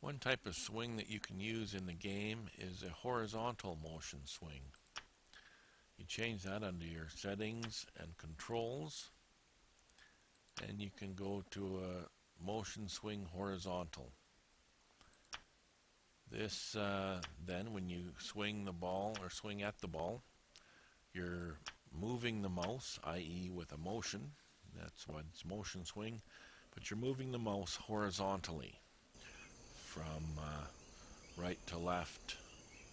One type of swing that you can use in the game is a horizontal motion swing. You change that under your settings and controls, and you can go to a motion swing horizontal. This then when you swing the ball or swing at the ball, you're moving the mouse, i.e. with a motion. That's what it's motion swing, but you're moving the mouse horizontally from right to left,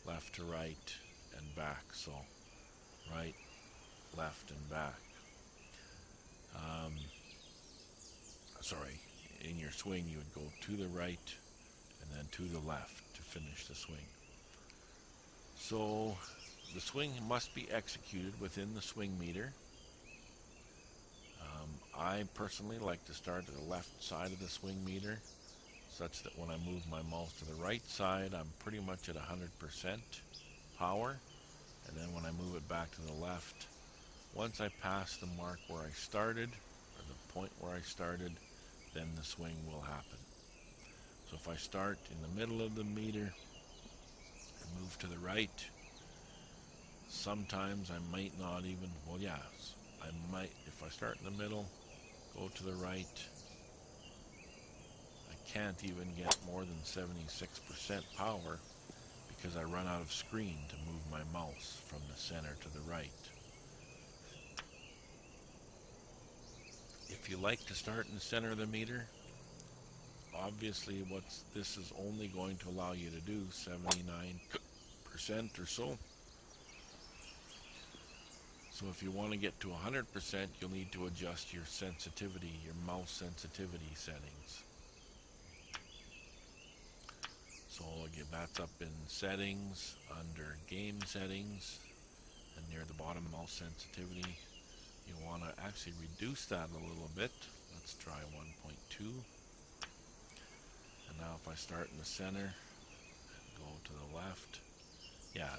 left to right, and back. So right, left, and back. In your swing you would go to the right and then to the left to finish the swing. So the swing must be executed within the swing meter. I personally like to start at the left side of the swing meter, such that when I move my mouse to the right side, I'm pretty much at 100% power. And then when I move it back to the left, once I pass the mark where I started, or the point where I started, then the swing will happen. So if I start in the middle of the meter and move to the right, sometimes I might not even, I might, if I start in the middle, go to the right, I can't even get more than 76% power because I run out of screen to move my mouse from the center to the right. If you like to start in the center of the meter, obviously this is only going to allow you to do 79% or so. So if you want to get to 100%, you'll need to adjust your sensitivity, your mouse sensitivity settings. So again, that's up in settings, under game settings, and near the bottom, mouse sensitivity. You want to actually reduce that a little bit. Let's try 1.2. And now if I start in the center, go to the left,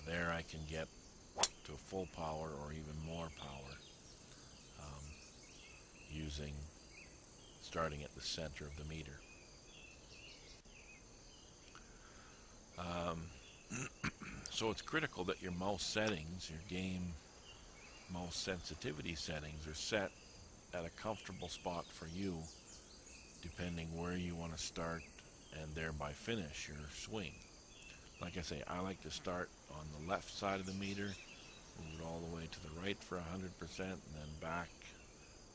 there I can get to full power or even more power starting at the center of the meter. So it's critical that your mouse settings, your game mouse sensitivity settings, are set at a comfortable spot for you, depending where you want to start and thereby finish your swing. Like I say, I like to start on the left side of the meter, move it all the way to the right for 100%, and then back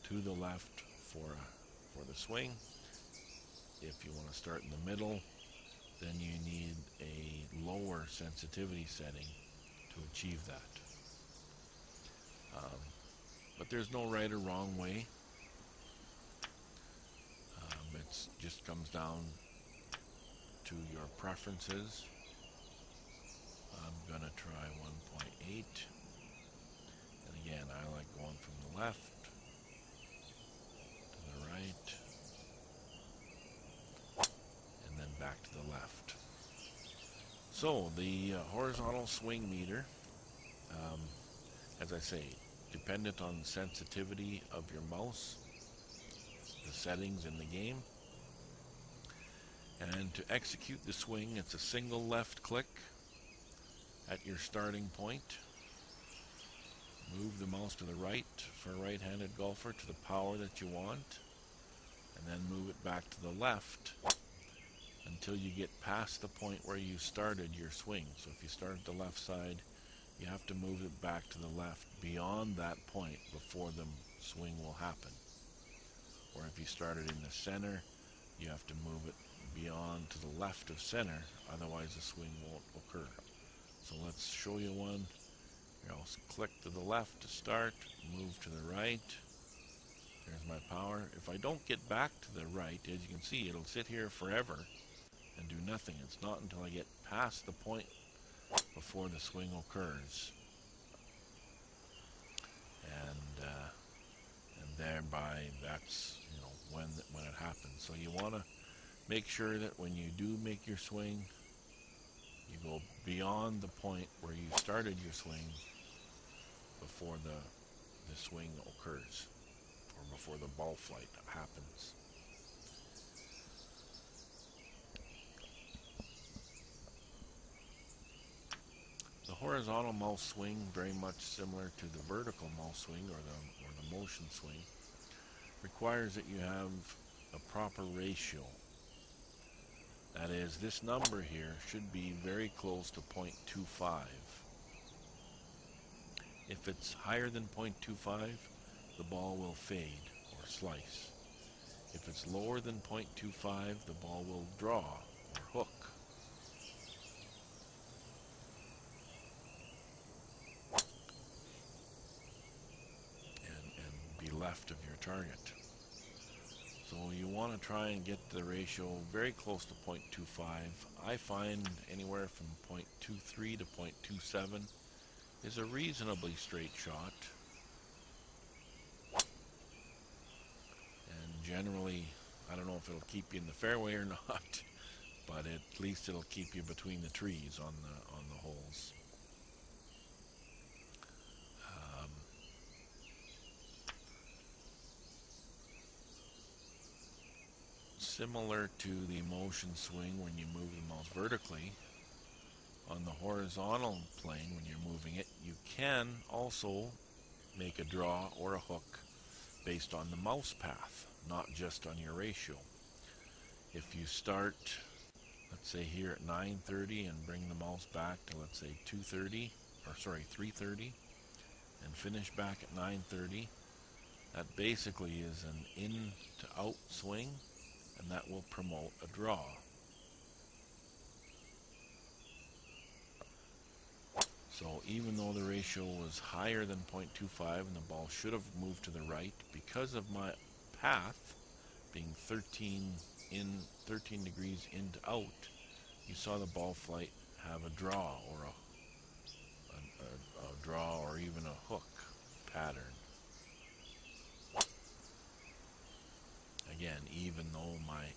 to the left for the swing. If you want to start in the middle, then you need a lower sensitivity setting to achieve that. But there's no right or wrong way. It just comes down to your preferences. I'm going to try 1.8. And again, I like going from the left to the right and then back to the left. So the horizontal swing meter, as I say, dependent on the sensitivity of your mouse, the settings in the game. And to execute the swing, it's a single left click at your starting point. Move the mouse to the right for a right-handed golfer to the power that you want, and then move it back to the left until you get past the point where you started your swing. So if you start at the left side, you have to move it back to the left beyond that point before the swing will happen. Or if you started in the center, you have to move it beyond to the left of center, otherwise the swing won't occur. So let's show you one. I'll click to the left to start, move to the right. There's my power. If I don't get back to the right, as you can see, it'll sit here forever and do nothing. It's not until I get past the point before the swing occurs. And thereby, that's when it happens. So you want to make sure that when you do make your swing, you go beyond the point where you started your swing before the swing occurs, or before the ball flight happens. horizontal mouse swing, very much similar to the vertical mouse swing or the motion swing, requires that you have a proper ratio. That is, this number here should be very close to 0.25. If it's higher than 0.25, the ball will fade or slice. If it's lower than 0.25, the ball will draw or hook. And be left of your target. So you want to try and get the ratio very close to 0.25. I find anywhere from 0.23 to 0.27 is a reasonably straight shot. And generally, I don't know if it'll keep you in the fairway or not, but at least it'll keep you between the trees on the holes. Similar to the motion swing when you move the mouse vertically, on the horizontal plane when you're moving it, you can also make a draw or a hook based on the mouse path, not just on your ratio. If you start, let's say here at 9:30 and bring the mouse back to, let's say 3:30, and finish back at 9:30, that basically is an in to out swing, and that will promote a draw. So even though the ratio was higher than 0.25 and the ball should have moved to the right, because of my path being 13 degrees in to out, you saw the ball flight have a draw or a draw or even a hook pattern. Again, even though my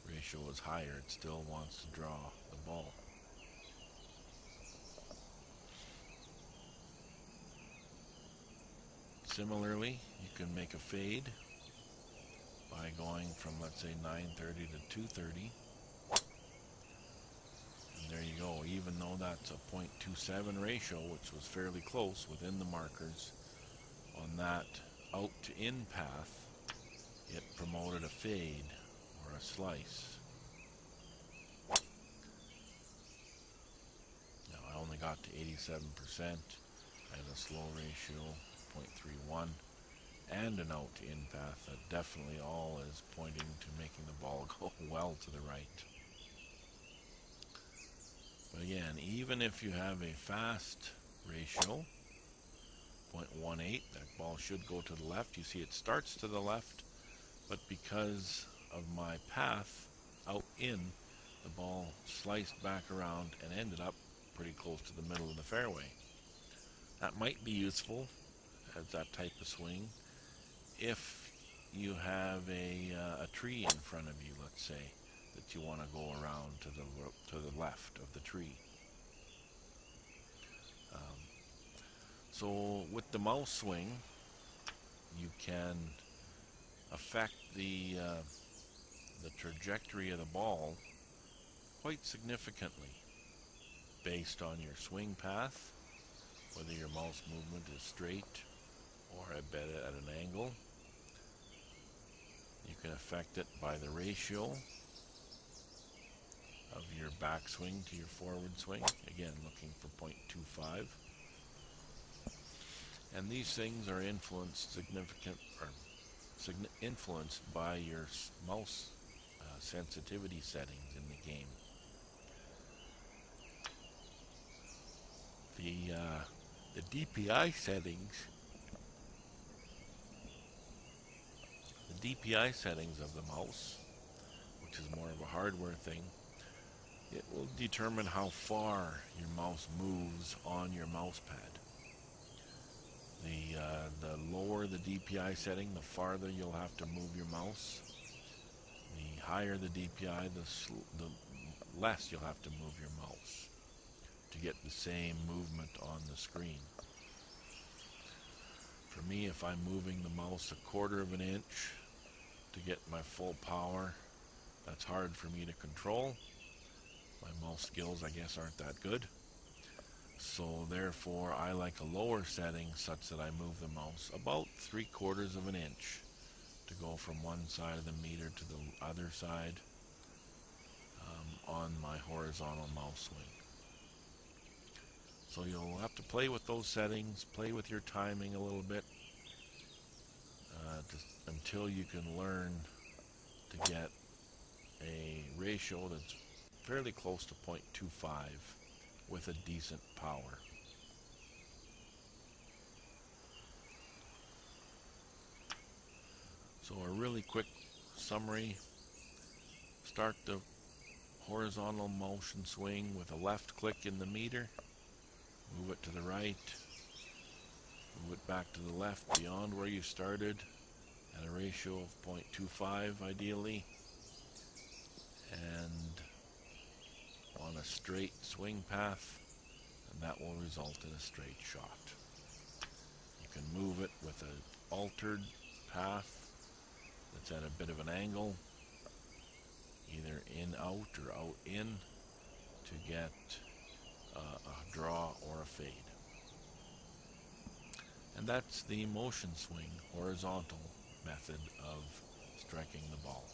ratio is higher, it still wants to draw the ball. Similarly, you can make a fade by going from, let's say, 9:30 to 2:30. And there you go. Even though that's a 0.27 ratio, which was fairly close within the markers, on that out to in path, it promoted a fade or a slice. Now I only got to 87%. I had a slow ratio, 0.31, and an out to in path. That definitely all is pointing to making the ball go well to the right. But again, even if you have a fast ratio, 0.18, that ball should go to the left. You see it starts to the left, but because of my path out in, the ball sliced back around and ended up pretty close to the middle of the fairway. That might be useful as that type of swing if you have a tree in front of you, let's say, that you want to go around to the left of the tree. So with the mouse swing, you can affect the trajectory of the ball quite significantly based on your swing path, whether your mouse movement is straight or I bet it at an angle. You can affect it by the ratio of your backswing to your forward swing, again looking for 0.25. And these things are influenced influenced by your mouse sensitivity settings in the game. The DPI settings, of the mouse, which is more of a hardware thing, it will determine how far your mouse moves on your mouse pad. The lower the DPI setting, the farther you'll have to move your mouse. The higher the DPI, the less you'll have to move your mouse to get the same movement on the screen. For me, if I'm moving the mouse 1/4 of an inch to get my full power, that's hard for me to control. My mouse skills, I guess, aren't that good. So therefore I like a lower setting such that I move the mouse about 3/4 of an inch to go from one side of the meter to the other side on my horizontal mouse swing. So you'll have to play with those settings, play with your timing a little bit until you can learn to get a ratio that's fairly close to 0.25 with a decent power. So a really quick summary: start the horizontal motion swing with a left click in the meter, move it to the right, move it back to the left beyond where you started at a ratio of 0.25 ideally, and on a straight swing path, and that will result in a straight shot. You can move it with an altered path that's at a bit of an angle, either in out or out in, to get a draw or a fade. And that's the motion swing horizontal method of striking the ball.